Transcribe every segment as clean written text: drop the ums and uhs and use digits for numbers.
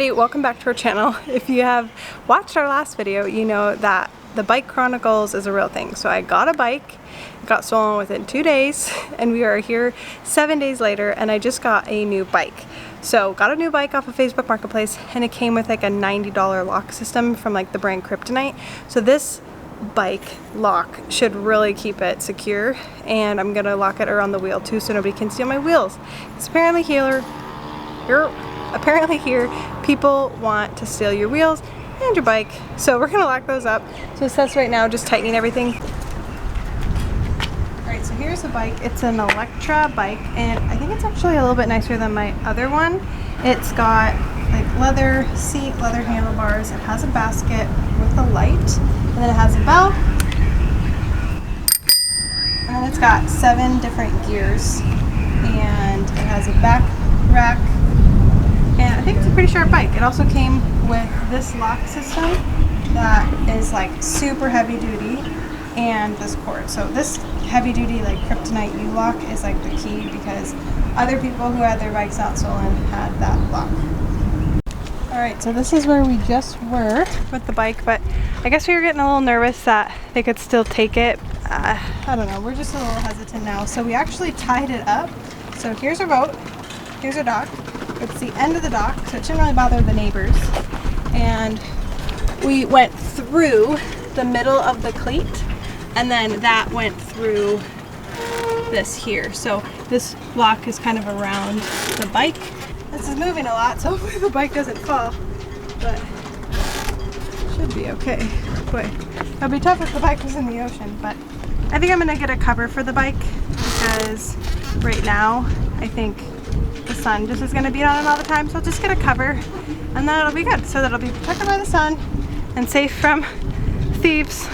everybody, welcome back to our channel. If you have watched our last video, you know that the bike chronicles is a real thing. So I got a bike, it got stolen within 2 days, and we are here 7 days later, and I just got a new bike. So got a new bike off of Facebook Marketplace, and it came with like a $90 lock system from like the brand Kryptonite. So this bike lock should really keep it secure, and I'm gonna lock it around the wheel too so nobody can steal my wheels. Because apparently here people want to steal your wheels and your bike, so we're gonna lock those up. So it says right now just tightening everything. Alright, so here's the bike. It's an Electra bike, and I think it's actually a little bit nicer than my other one. It's got like leather seat, leather handlebars, it has a basket with a light, and then it has a bell, and it's got 7 different gears, and it has a back rack. And I think it's a pretty sharp bike. It also came with this lock system that is like super heavy duty, and this cord. So this heavy duty like Kryptonite U-lock is like the key, because other people who had their bikes not stolen had that lock. Alright, so this is where we just were with the bike, but I guess we were getting a little nervous that they could still take it. I don't know, we're just a little hesitant now. So we actually tied it up. So here's our boat, here's our dock. It's the end of the dock, so it shouldn't really bother the neighbors. And we went through the middle of the cleat, and then that went through this here. So this block is kind of around the bike. This is moving a lot, so hopefully the bike doesn't fall, but it should be okay. Boy, it'd be tough if the bike was in the ocean, but I think I'm gonna get a cover for the bike, because right now I think the sun just is going to beat on it all the time, so I'll just get a cover and then it'll be good. So that it'll be protected by the sun and safe from thieves.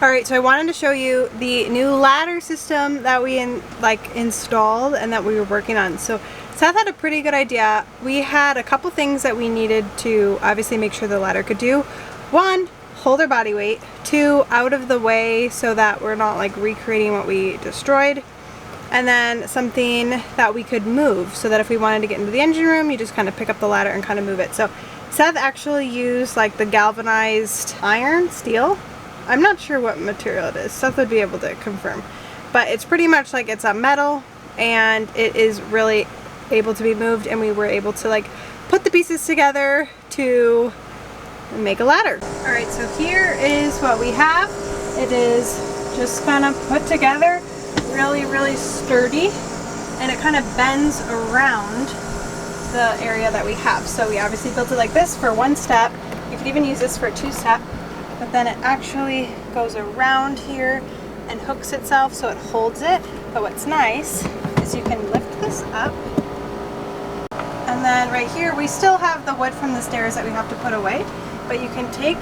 Alright, so I wanted to show you the new ladder system that we installed and that we were working on. So Seth had a pretty good idea. We had a couple things that we needed to obviously make sure the ladder could do. 1, hold our body weight. 2, out of the way so that we're not like recreating what we destroyed. And then something that we could move, so that if we wanted to get into the engine room, you just kind of pick up the ladder and kind of move it. So Seth actually used like the galvanized iron, steel. I'm not sure what material it is. Seth would be able to confirm. But it's pretty much like it's a metal, and it is really able to be moved, and we were able to like put the pieces together to make a ladder. Alright, so here is what we have. It is just kind of put together. Really sturdy, and it kind of bends around the area that we have. So we obviously built it like this for 1 step. You could even use this for a 2-step, but then it actually goes around here and hooks itself so it holds it. But what's nice is you can lift this up, and then right here we still have the wood from the stairs that we have to put away, but you can take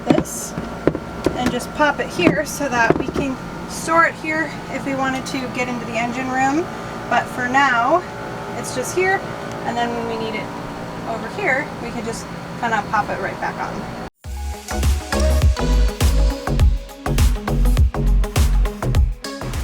this and just pop it here so that we can store it here if we wanted to get into the engine room. But for now it's just here, and then when we need it over here we can just kind of pop it right back on.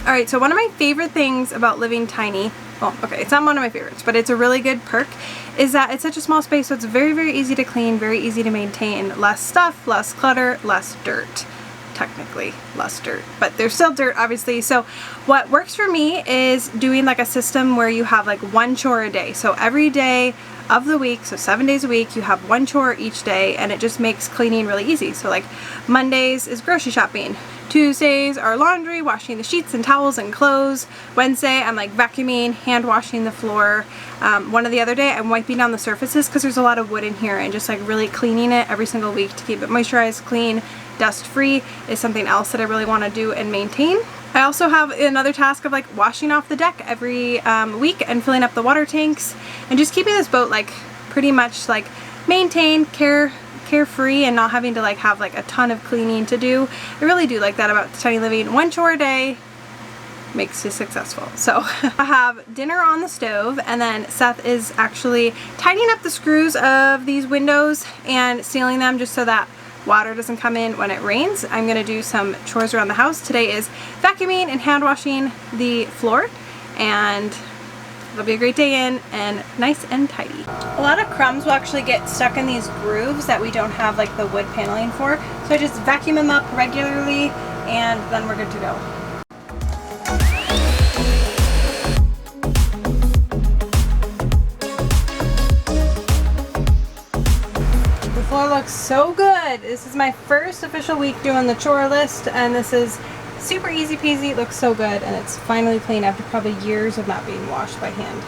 Alright, so one of my favorite things about living tiny, well, okay, it's not one of my favorites, but it's a really good perk, is that it's such a small space, so it's very easy to clean, very easy to maintain. Less stuff, less clutter, less dirt. Technically less dirt, but there's still dirt obviously. So what works for me is doing like a system where you have like 1 chore a day. So every day of the week, so 7 days a week, you have 1 chore each day, and it just makes cleaning really easy. So like Mondays is grocery shopping, Tuesdays are laundry, washing the sheets and towels and clothes. Wednesday I'm like vacuuming, hand washing the floor. One of the other day I'm wiping down the surfaces because there's a lot of wood in here, and just like really cleaning it every single week to keep it moisturized, clean, dust free is something else that I really want to do and maintain. I also have another task of like washing off the deck every week and filling up the water tanks, and just keeping this boat like pretty much like maintained, carefree, and not having to like have like a ton of cleaning to do. I really do like that about tiny living. 1 chore a day makes you successful. So I have dinner on the stove, and then Seth is actually tightening up the screws of these windows and sealing them just so that water doesn't come in when it rains. I'm gonna do some chores around the house. Today is vacuuming and hand washing the floor, and it'll be a great day in and nice and tidy. A lot of crumbs will actually get stuck in these grooves that we don't have like the wood paneling for. So I just vacuum them up regularly and then we're good to go. The floor looks so good. This is my first official week doing the chore list and this is super easy peasy. It looks so good and it's finally clean after probably years of not being washed by hand.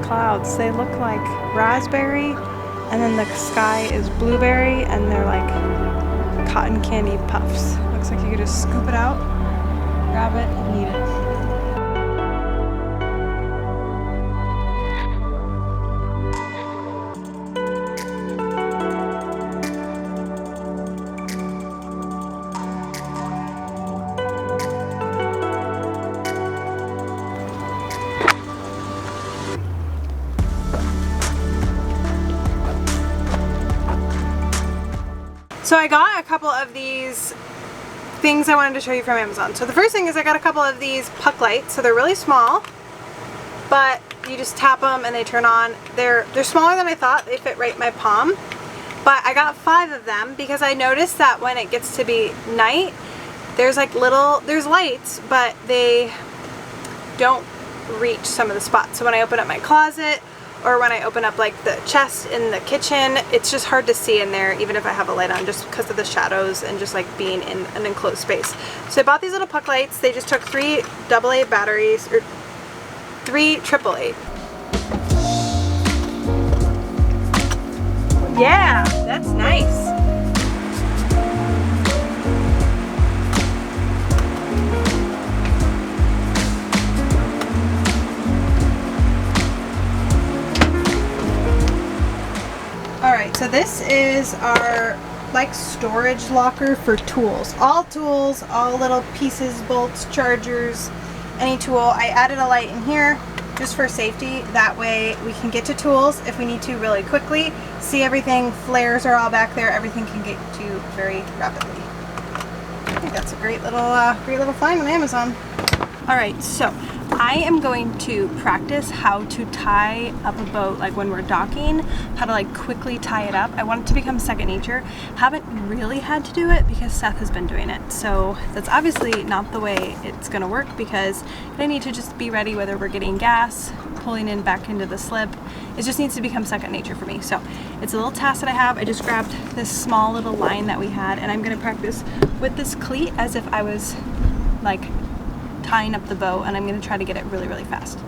Clouds. They look like raspberry and then the sky is blueberry and they're like cotton candy puffs. Looks like you could just scoop it out, grab it, and eat it. So I got a couple of these things I wanted to show you from Amazon. So the first thing is I got a couple of these puck lights. So they're really small, but you just tap them and they turn on. They're smaller than I thought. They fit right in my palm. But I got 5 of them because I noticed that when it gets to be night, there's like there's lights, but they don't reach some of the spots. So when I open up my closet, or when I open up like the chest in the kitchen, it's just hard to see in there even if I have a light on just because of the shadows and just like being in an enclosed space. So I bought these little puck lights. They just took 3 AA batteries, or 3 AAA. Yeah, that's nice. Alright, so this is our like storage locker for tools. All tools, all little pieces, bolts, chargers, any tool. I added a light in here just for safety. That way we can get to tools if we need to really quickly. See everything, flares are all back there, everything can get to very rapidly. I think that's a great little find on Amazon. Alright, so I am going to practice how to tie up a boat, like when we're docking, how to like quickly tie it up. I want it to become second nature. Haven't really had to do it because Seth has been doing it. So that's obviously not the way it's gonna work because I need to just be ready whether we're getting gas, pulling in back into the slip. It just needs to become second nature for me. So it's a little task that I have. I just grabbed this small little line that we had and I'm gonna practice with this cleat as if I was like tying up the boat, and I'm going to try to get it really, really fast.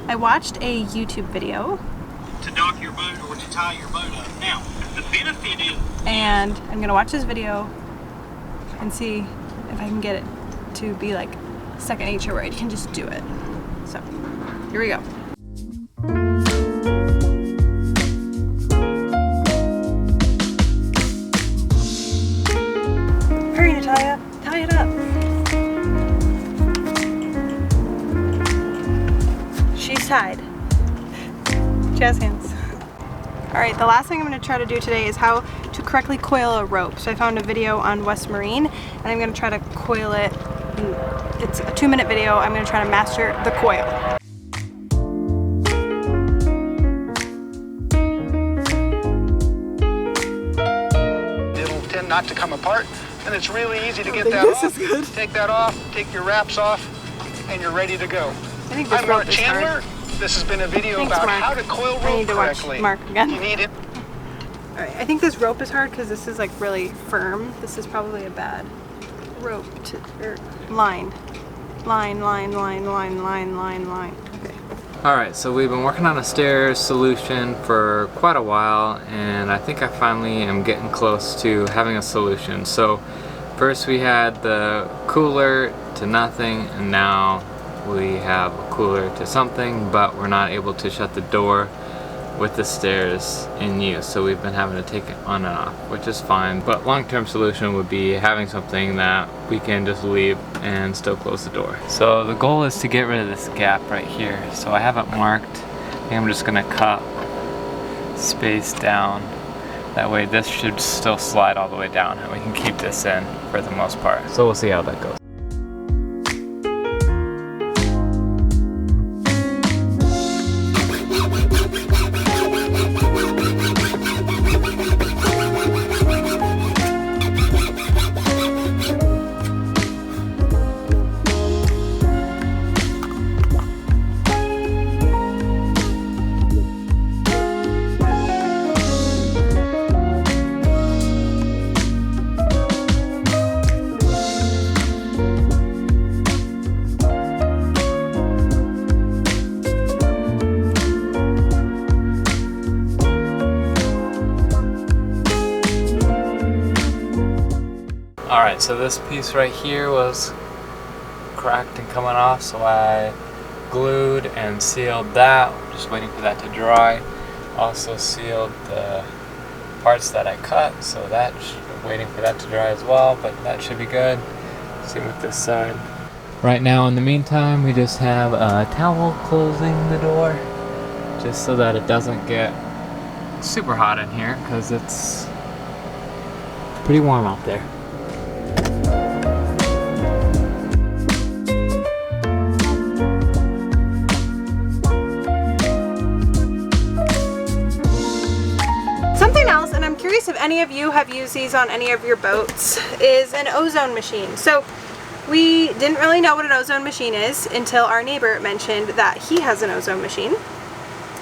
I watched a YouTube video to dock your boat or to tie your boat up. Now, the benefit is... And I'm going to watch this video and see if I can get it to be like second nature where I can just do it. So, here we go. Hurry, Natalia, tie it up. She's tied. Jazz hands. Alright, the last thing I'm going to try to do today is how to correctly coil a rope. So I found a video on West Marine and I'm going to try to coil it. It's a 2-minute video. I'm going to try to master the coil. It'll tend not to come apart and it's really easy to get that off. Take that off, take your wraps off, and you're ready to go. I think this I'm rope Mark is Chandler. hard. This has been a video about how to coil I need rope to watch correctly. Mark again. You need it. Alright, I think this rope is hard because this is like really firm. This is probably a bad rope to, or line. Line. Okay. Alright, so we've been working on a stairs solution for quite a while and I think I finally am getting close to having a solution. So first we had the cooler to nothing and now we have a cooler to something, but we're not able to shut the door with the stairs in use, so we've been having to take it on and off, which is fine. But long-term solution would be having something that we can just leave and still close the door. So the goal is to get rid of this gap right here. So I have it marked. I think I'm just gonna cut space down. That way this should still slide all the way down and we can keep this in for the most part. So we'll see how that goes. Alright, so this piece right here was cracked and coming off, so I glued and sealed that. Just waiting for that to dry. Also sealed the parts that I cut, so waiting for that to dry as well, but that should be good. Same with this side. Right now, in the meantime, we just have a towel closing the door, just so that it doesn't get super hot in here, because it's pretty warm out there. Something else, and I'm curious if any of you have used these on any of your boats, is an ozone machine. So we didn't really know what an ozone machine is until our neighbor mentioned that he has an ozone machine.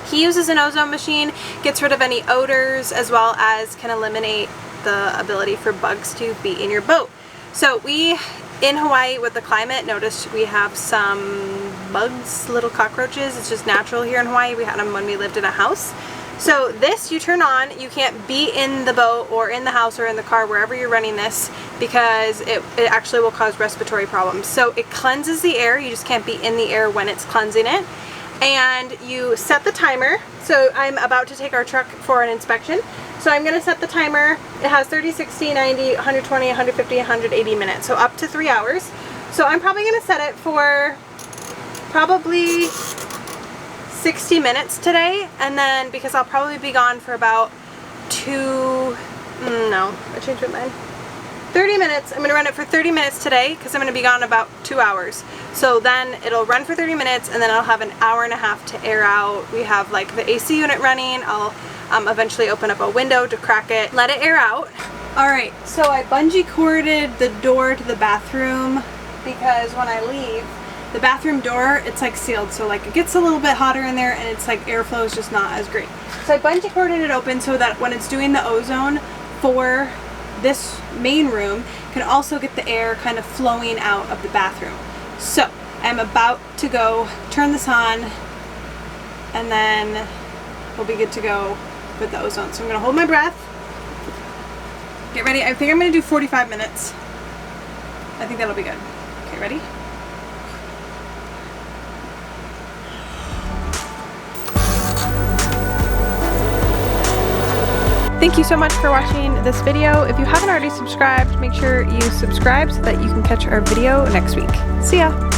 He uses an ozone machine, gets rid of any odors, as well as can eliminate the ability for bugs to be in your boat. So we, in Hawaii with the climate, noticed we have some bugs, little cockroaches. It's just natural here in Hawaii. We had them when we lived in a house. So this you turn on, you can't be in the boat or in the house or in the car, wherever you're running this, because it actually will cause respiratory problems. So it cleanses the air, you just can't be in the air when it's cleansing it. And you set the timer. So I'm about to take our truck for an inspection. So I'm gonna set the timer. It has 30, 60, 90, 120, 150, 180 minutes. So up to 3 hours. So I'm probably gonna set it for probably 60 minutes today, and then because I'll probably be gone for about 30 minutes. I'm gonna run it for 30 minutes today because I'm gonna be gone about 2 hours. So then it'll run for 30 minutes and then I'll have an hour and a half to air out. We have like the AC unit running. I'll eventually open up a window to crack it, let it air out. All right, so I bungee corded the door to the bathroom because when I leave, the bathroom door, it's like sealed, so like it gets a little bit hotter in there and it's like airflow is just not as great. So I bungee corded it open so that when it's doing the ozone for this main room, can also get the air kind of flowing out of the bathroom. So I'm about to go turn this on and then we'll be good to go with the ozone. So I'm gonna hold my breath, get ready. I think I'm gonna do 45 minutes. I think that'll be good. Okay, ready? Thank you so much for watching this video. If you haven't already subscribed, make sure you subscribe so that you can catch our video next week. See ya!